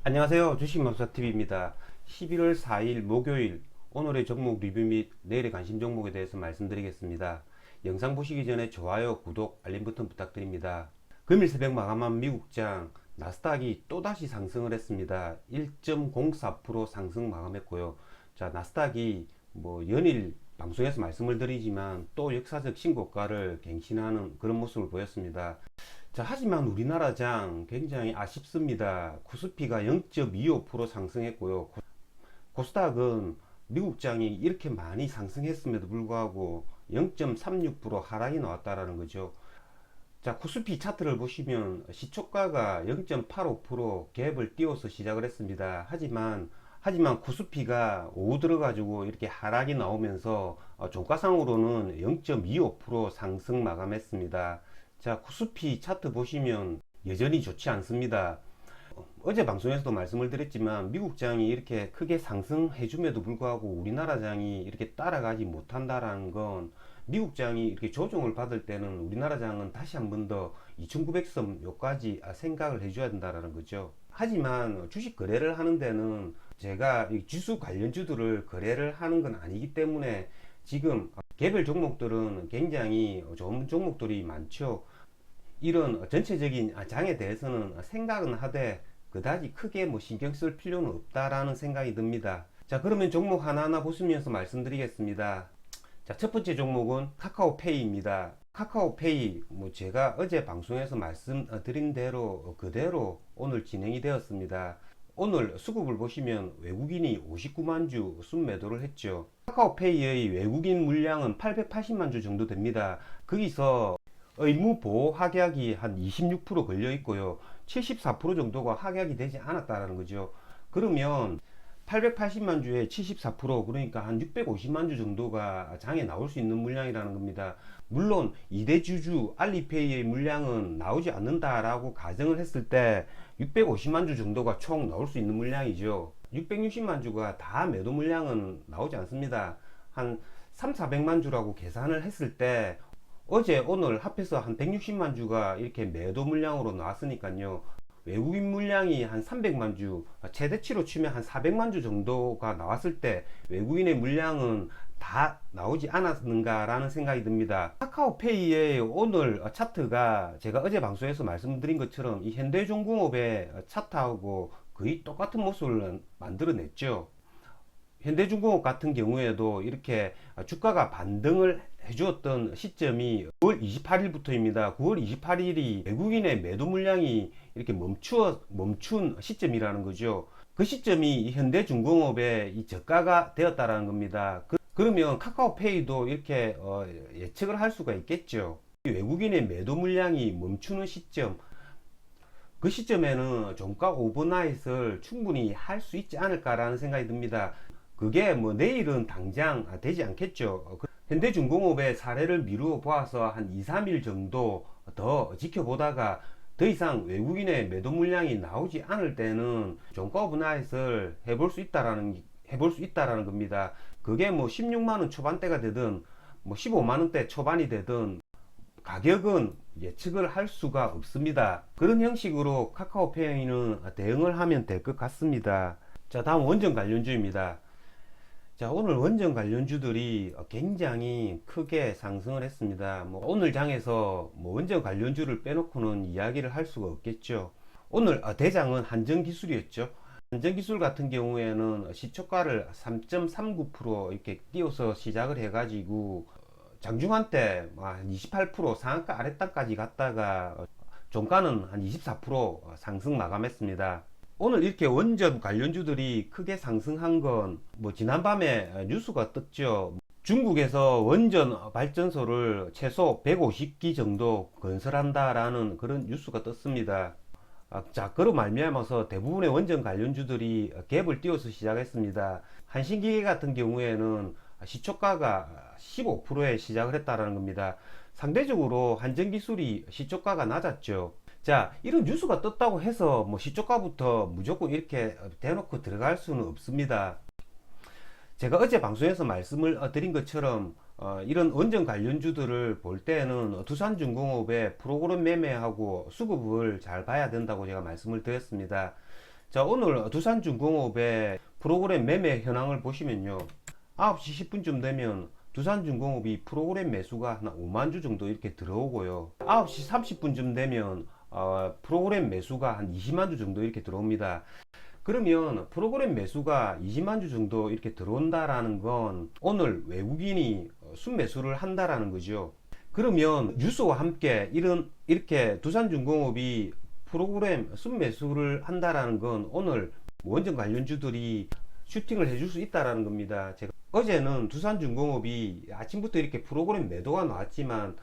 안녕하세요. 주식맘사TV입니다. 11월 4일 목요일 오늘의 종목 리뷰 및 내일의 관심 종목에 대해서 말씀드리겠습니다. 영상 보시기 전에 좋아요, 구독, 알림 버튼 부탁드립니다. 금일 새벽 마감한 미국장 나스닥이 또다시 상승을 했습니다. 1.04% 상승 마감했고요. 자, 나스닥이 연일 방송에서 말씀을 드리지만 또 역사적 신고가를 갱신하는 그런 모습을 보였습니다. 자, 하지만 우리나라장 굉장히 아쉽습니다. 코스피가 0.25% 상승했고요. 코스닥은 미국장이 이렇게 많이 상승했음에도 불구하고 0.36% 하락이 나왔다라는 거죠. 자, 코스피 차트를 보시면 시초가가 0.85% 갭을 띄워서 시작을 했습니다. 하지만 코스피가 오후 들어가지고 이렇게 하락이 나오면서 종가상으로는 0.25% 상승 마감했습니다. 자, 코스피 차트 보시면 여전히 좋지 않습니다. 어제 방송에서도 말씀을 드렸지만 미국장이 이렇게 크게 상승해줌에도 불구하고 우리나라 장이 이렇게 따라가지 못한다라는 건 미국장이 이렇게 조정을 받을 때는 우리나라 장은 다시 한 번 더 2900선 요까지 생각을 해줘야 된다라는 거죠. 하지만 주식 거래를 하는 데는 제가 지수 관련주들을 거래를 하는 건 아니기 때문에 지금 개별 종목들은 굉장히 좋은 종목들이 많죠. 이런 전체적인 장에 대해서는 생각은 하되 그다지 크게 신경 쓸 필요는 없다라는 생각이 듭니다. 자, 그러면 종목 하나하나 보시면서 말씀드리겠습니다. 자, 첫 번째 종목은 카카오페이입니다. 카카오페이 제가 어제 방송에서 말씀드린 대로 그대로 오늘 진행이 되었습니다. 오늘 수급을 보시면 외국인이 59만 주 순매도를 했죠. 카카오페이의 외국인 물량은 880만 주 정도 됩니다. 거기서 의무 보호 확약이 한 26% 걸려 있고요. 74% 정도가 확약이 되지 않았다라는 거죠. 그러면 880만 주에 74% 그러니까 한 650만 주 정도가 장에 나올 수 있는 물량이라는 겁니다. 물론 2대 주주 알리페이의 물량은 나오지 않는다라고 가정을 했을 때 650만 주 정도가 총 나올 수 있는 물량이죠. 660만 주가 다 매도 물량은 나오지 않습니다. 한 3, 400만 주라고 계산을 했을 때 어제 오늘 합해서 한 160만 주가 이렇게 매도 물량으로 나왔으니까요. 외국인 물량이 한 300만 주, 최대치로 치면 한 400만 주 정도가 나왔을 때 외국인의 물량은 다 나오지 않았는가라는 생각이 듭니다. 카카오페이의 오늘 차트가 제가 어제 방송에서 말씀드린 것처럼 이 현대중공업의 차트하고 거의 똑같은 모습을 만들어냈죠. 현대중공업 같은 경우에도 이렇게 주가가 반등을 해주었던 시점이 9월 28일부터입니다. 9월 28일이 외국인의 매도 물량이 이렇게 멈춘 시점이라는 거죠. 그 시점이 현대중공업의 이 저가가 되었다라는 겁니다. 그러면 카카오페이도 이렇게 예측을 할 수가 있겠죠. 외국인의 매도 물량이 멈추는 시점, 그 시점에는 종가 오버나잇을 충분히 할 수 있지 않을까라는 생각이 듭니다. 그게 내일은 당장 되지 않겠죠. 현대중공업의 사례를 미루어 보아서 한 2, 3일 정도 더 지켜보다가 더 이상 외국인의 매도 물량이 나오지 않을 때는 종가 오버나잇을 해볼 수 있다라는 겁니다. 그게 16만원 초반대가 되든 15만원대 초반이 되든 가격은 예측을 할 수가 없습니다. 그런 형식으로 카카오페이는 대응을 하면 될 것 같습니다. 자, 다음 원전 관련주입니다. 자, 오늘 원전 관련주들이 굉장히 크게 상승을 했습니다. 오늘 장에서 원전 관련주를 빼놓고는 이야기를 할 수가 없겠죠. 오늘 대장은 한전기술이었죠. 한전기술 같은 경우에는 시초가를 3.39% 이렇게 띄워서 시작을 해가지고 장중한 때 28% 상한가 아랫단까지 갔다가 종가는 한 24% 상승 마감했습니다. 오늘 이렇게 원전 관련주들이 크게 상승한 건 지난밤에 뉴스가 떴죠. 중국에서 원전 발전소를 최소 150기 정도 건설한다라는 그런 뉴스가 떴습니다. 자, 그로 말미암아서 대부분의 원전 관련주들이 갭을 띄워서 시작했습니다. 한신기계 같은 경우에는 시초가가 15%에 시작을 했다라는 겁니다. 상대적으로 한전기술이 시초가가 낮았죠. 자, 이런 뉴스가 떴다고 해서 시초가부터 무조건 이렇게 대놓고 들어갈 수는 없습니다. 제가 어제 방송에서 말씀을 드린 것처럼 이런 원전 관련주들을 볼 때는 두산중공업의 프로그램 매매하고 수급을 잘 봐야 된다고 제가 말씀을 드렸습니다. 자, 오늘 두산중공업의 프로그램 매매 현황을 보시면요. 9시 10분쯤 되면 두산중공업이 프로그램 매수가 한 5만 주 정도 이렇게 들어오고요. 9시 30분쯤 되면 프로그램 매수가 한 20만 주 정도 이렇게 들어옵니다. 그러면 프로그램 매수가 20만 주 정도 이렇게 들어온다라는 건 오늘 외국인이 순매수를 한다라는 거죠. 그러면 뉴스와 함께 이렇게 두산중공업이 프로그램 순매수를 한다라는 건 오늘 원전 관련주들이 슈팅을 해줄 수 있다라는 겁니다. 제가 어제는 두산중공업이 아침부터 이렇게 프로그램 매도가 나왔지만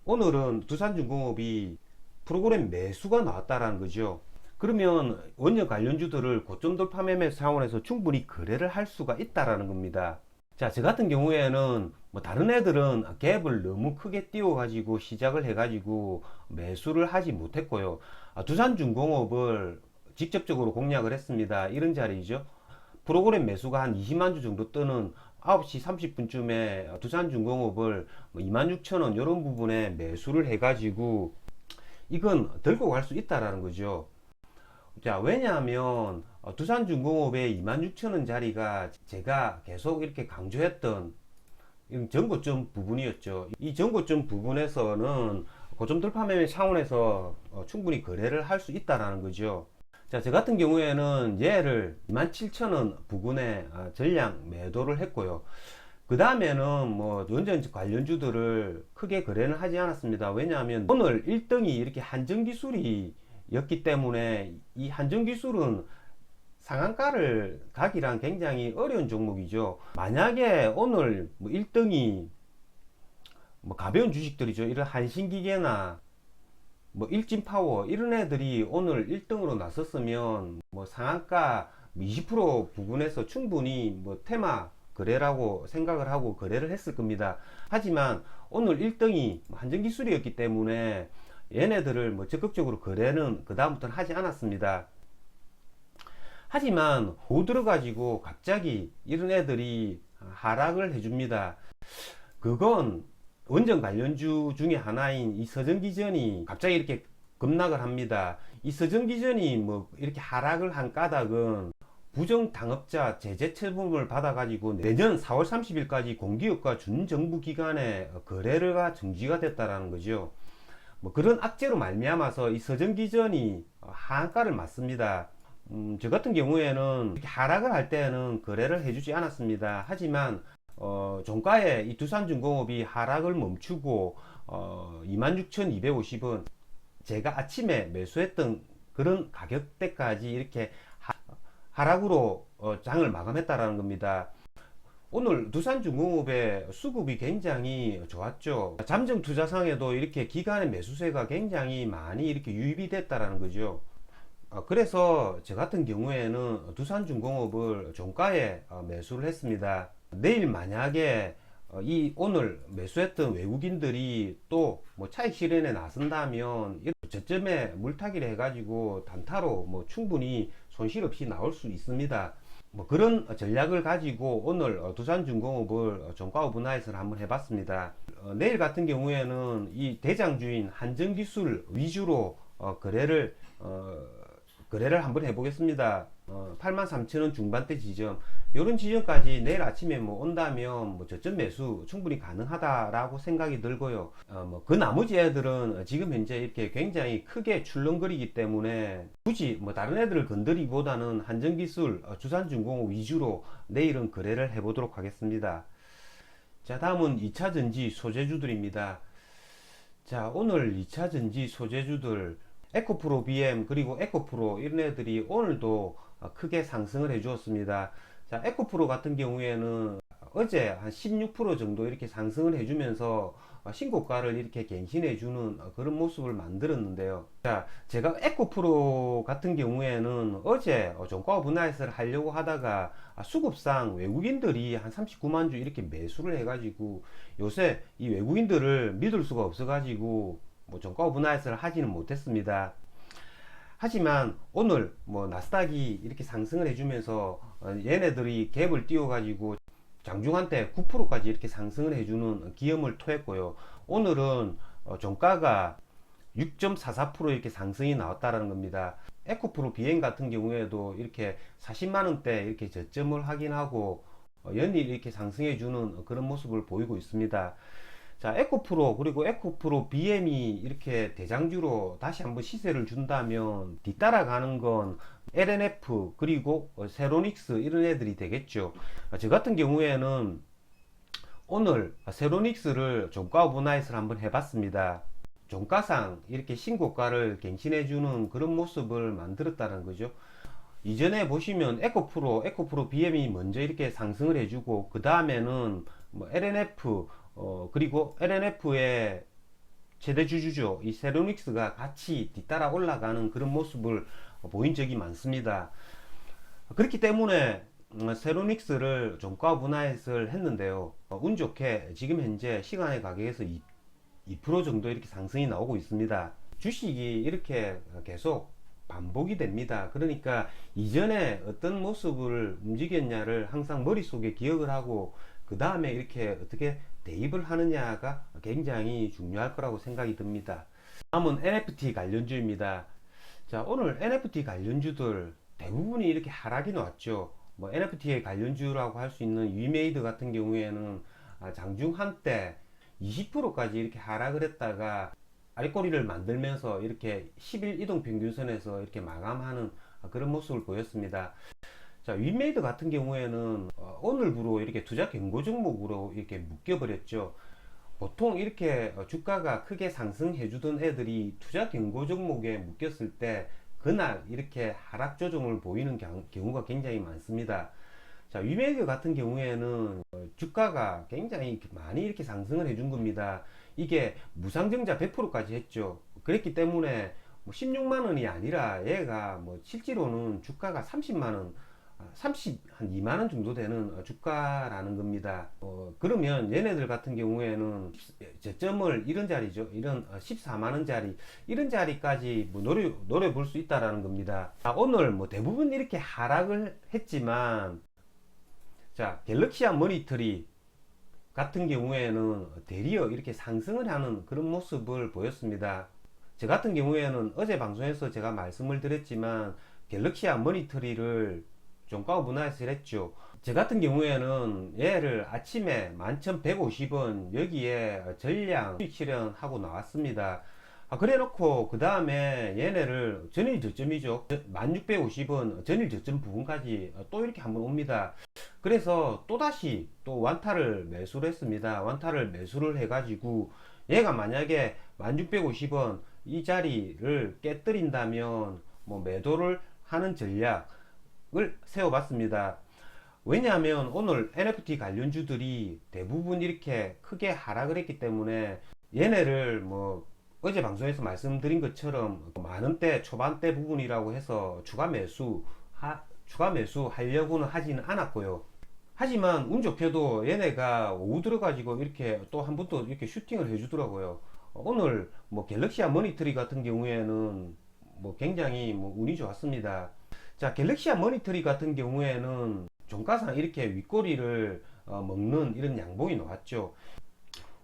오늘은 두산중공업이 프로그램 매수가 나왔다라는 거죠. 그러면 원전 관련주들을 고점 돌파 매매 차원에서 충분히 거래를 할 수가 있다라는 겁니다. 자, 저 같은 경우에는 뭐 다른 애들은 갭을 너무 크게 띄워 가지고 시작을 해 가지고 매수를 하지 못했고요. 두산중공업을 직접적으로 공략을 했습니다. 이런 자리죠. 프로그램 매수가 한 20만 주 정도 뜨는 9시 30분쯤에 두산중공업을 26,000원 이런 부분에 매수를 해 가지고 이건 들고 갈 수 있다라는 거죠. 자, 왜냐하면 두산중공업의 26,000원 자리가 제가 계속 이렇게 강조했던 전고점 부분이었죠. 이 전고점 부분에서는 고점 돌파 매매 차원에서 충분히 거래를 할 수 있다라는 거죠. 자, 저 같은 경우에는 얘를 27,000원 부근에 전량 매도를 했고요. 그 다음에는 뭐 원전 관련주들을 크게 거래는 하지 않았습니다. 왜냐하면 오늘 1등이 이렇게 한전기술이었기 때문에 이 한전기술은 상한가를 가기란 굉장히 어려운 종목이죠. 만약에 오늘 뭐 1등이 뭐 가벼운 주식들이죠. 이런 한신기계나 뭐 일진파워 이런 애들이 오늘 1등으로 나섰으면 뭐 상한가 20% 부근에서 충분히 뭐 테마 거래라고 생각을 하고 거래를 했을 겁니다. 하지만 오늘 1등이 한전기술이었기 때문에 얘네들을 뭐 적극적으로 거래는 그 다음부터는 하지 않았습니다. 하지만 호 들어가지고 갑자기 이런 애들이 하락을 해줍니다. 그건 원전 관련주 중에 하나인 이 서전기전이 갑자기 이렇게 급락을 합니다. 이 서전기전이 뭐 이렇게 하락을 한 까닭은 부정당업자 제재 처분을 받아가지고 내년 4월 30일까지 공기업과 준정부 기관의 거래가 정지가 됐다라는 거죠. 뭐 그런 악재로 말미암아서 이 서전기전이 하한가를 맞습니다. 저 같은 경우에는 이렇게 하락을 할 때는 거래를 해주지 않았습니다. 하지만 종가에 이 두산중공업이 하락을 멈추고 26,250원 제가 아침에 매수했던 그런 가격대까지 이렇게 하락으로 장을 마감했다라는 겁니다. 오늘 두산중공업의 수급이 굉장히 좋았죠. 잠정 투자상에도 이렇게 기간의 매수세가 굉장히 많이 이렇게 유입이 됐다라는 거죠. 그래서 저 같은 경우에는 두산중공업을 종가에 매수를 했습니다. 내일 만약에 이 오늘 매수했던 외국인들이 또 뭐 차익 실현에 나선다면 저점에 물타기를 해가지고 단타로 뭐 충분히 손실 없이 나올 수 있습니다. 뭐 그런 전략을 가지고 오늘 두산중공업을 종가 오버나잇을 한번 해봤습니다. 내일 같은 경우에는 이 대장주인 한전기술 위주로 거래를 한번 해보겠습니다. 83,000원 중반대 지점, 이런 지점까지 내일 아침에 뭐 온다면 뭐 저점 매수 충분히 가능하다라고 생각이 들고요. 뭐 그 나머지 애들은 지금 현재 이렇게 굉장히 크게 출렁거리기 때문에 굳이 뭐 다른 애들을 건드리기보다는 한전기술, 두산중공업 위주로 내일은 거래를 해보도록 하겠습니다. 자, 다음은 2차전지 소재주들입니다. 자, 오늘 2차전지 소재주들 에코프로 BM 그리고 에코프로 이런 애들이 오늘도 크게 상승을 해 주었습니다. 자, 에코프로 같은 경우에는 어제 한 16% 정도 이렇게 상승을 해주면서 신고가를 이렇게 갱신해 주는 그런 모습을 만들었는데요. 자, 제가 에코프로 같은 경우에는 어제 종가 오버나잇을 하려고 하다가 수급상 외국인들이 한 39만 주 이렇게 매수를 해가지고 요새 이 외국인들을 믿을 수가 없어가지고 뭐 종가 오버나잇을 하지는 못했습니다. 하지만 오늘 뭐 나스닥이 이렇게 상승을 해주면서 얘네들이 갭을 띄워 가지고 장중한테 9%까지 이렇게 상승을 해주는 기염을 토했고요. 오늘은 종가가 6.44% 이렇게 상승이 나왔다라는 겁니다. 에코프로 비행 같은 경우에도 이렇게 40만원대 이렇게 저점을 확인하고 연일 이렇게 상승해주는 그런 모습을 보이고 있습니다. 자, 에코프로 그리고 에코프로 BM이 이렇게 대장주로 다시 한번 시세를 준다면 뒤따라가는 건 LNF 그리고 세로닉스 이런 애들이 되겠죠. 저 같은 경우에는 오늘 세로닉스를 종가 오버나잇을 한번 해봤습니다. 종가상 이렇게 신고가를 갱신해주는 그런 모습을 만들었다는 거죠. 이전에 보시면 에코프로 BM이 먼저 이렇게 상승을 해주고 그 다음에는 뭐 LNF 그리고 LNF의 최대 주주죠. 이 세로닉스가 같이 뒤따라 올라가는 그런 모습을 보인 적이 많습니다. 그렇기 때문에 세로닉스를 종가 분할을 했는데요. 운 좋게 지금 현재 시간의 가격에서 2% 정도 이렇게 상승이 나오고 있습니다. 주식이 이렇게 계속 반복이 됩니다. 그러니까 이전에 어떤 모습을 움직였냐를 항상 머릿속에 기억을 하고 그 다음에 이렇게 어떻게 대입을 하느냐가 굉장히 중요할 거라고 생각이 듭니다. 다음은 NFT 관련주입니다. 자, 오늘 NFT 관련주들 대부분이 이렇게 하락이 나왔죠. 뭐 NFT의 관련주라고 할 수 있는 위메이드 같은 경우에는 장중 한때 20%까지 이렇게 하락을 했다가 아리꼬리를 만들면서 이렇게 10일 이동평균선에서 이렇게 마감하는 그런 모습을 보였습니다. 자, 위메이드 같은 경우에는 오늘부로 이렇게 투자 경고 종목으로 이렇게 묶여버렸죠. 보통 이렇게 주가가 크게 상승해 주던 애들이 투자 경고 종목에 묶였을 때 그날 이렇게 하락 조정을 보이는 경우가 굉장히 많습니다. 자, 위메이드 같은 경우에는 주가가 굉장히 많이 이렇게 상승을 해준 겁니다. 이게 무상증자 100%까지 했죠. 그랬기 때문에 16만원이 아니라 얘가 실제로는 주가가 30만원 한 2만원 정도 되는 주가라는 겁니다. 그러면 얘네들 같은 경우에는 저점을 이런 자리죠. 이런 14만원짜리 이런 자리까지 노려 볼 수 있다라는 겁니다. 오늘 대부분 이렇게 하락을 했지만 자, 갤럭시아 모니터리 같은 경우에는 대리어 이렇게 상승을 하는 그런 모습을 보였습니다. 저 같은 경우에는 어제 방송에서 제가 말씀을 드렸지만 갤럭시아 모니터리를 종가 오버나잇을 했죠. 저 같은 경우에는 얘를 아침에 11,150원 여기에 전량 수익 실현하고 나왔습니다. 그래 놓고 그 다음에 얘네를 전일 저점이죠. 1650원 전일 저점 부분까지 또 이렇게 한번 옵니다. 그래서 또다시 또 완타를 매수를 했습니다. 완타를 매수를 해가지고 얘가 만약에 1650원 이 자리를 깨뜨린다면 매도를 하는 전략을 세워봤습니다. 왜냐하면 오늘 NFT 관련주들이 대부분 이렇게 크게 하락을 했기 때문에 얘네를 어제 방송에서 말씀드린 것처럼 만원대 초반대 부분이라고 해서 추가 매수 하려고는 하지는 않았고요. 하지만 운 좋게도 얘네가 오후 들어가지고 이렇게 또 한 번 또 이렇게 슈팅을 해주더라고요. 오늘 갤럭시아 모니터리 같은 경우에는 굉장히 운이 좋았습니다. 자, 갤럭시아 모니터리 같은 경우에는 종가상 이렇게 윗꼬리를 먹는 이런 양봉이 나왔죠.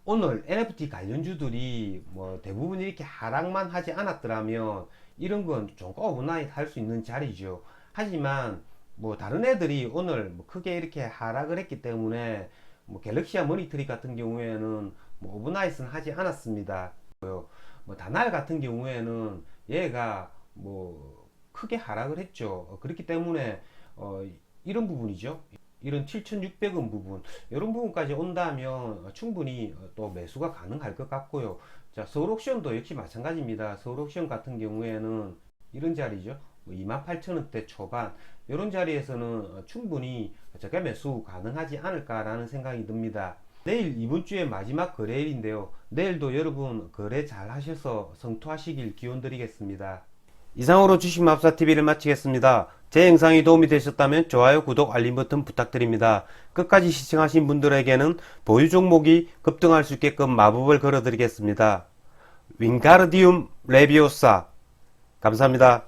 오늘 NFT 관련주들이 대부분 이렇게 하락만 하지 않았더라면 이런 건 종가 오버나잇 할 수 있는 자리죠. 하지만 다른 애들이 오늘 크게 이렇게 하락을 했기 때문에 갤럭시아 모니터리 같은 경우에는 오버나잇은 하지 않았습니다. 다날 같은 경우에는 얘가 크게 하락을 했죠. 그렇기 때문에 이런 부분이죠. 이런 7,600원 부분 이런 부분까지 온다면 충분히 또 매수가 가능할 것 같고요. 자, 서울옥션도 역시 마찬가지입니다. 서울옥션 같은 경우에는 이런 자리죠. 28,000원대 초반 이런 자리에서는 충분히 저가 매수 가능하지 않을까라는 생각이 듭니다. 내일 이번 주의 마지막 거래일인데요. 내일도 여러분 거래 잘 하셔서 성투하시길 기원 드리겠습니다. 이상으로 주식마법사TV를 마치겠습니다. 제 영상이 도움이 되셨다면 좋아요, 구독, 알림 버튼 부탁드립니다. 끝까지 시청하신 분들에게는 보유 종목이 급등할 수 있게끔 마법을 걸어드리겠습니다. 윙가르디움 레비오사 감사합니다.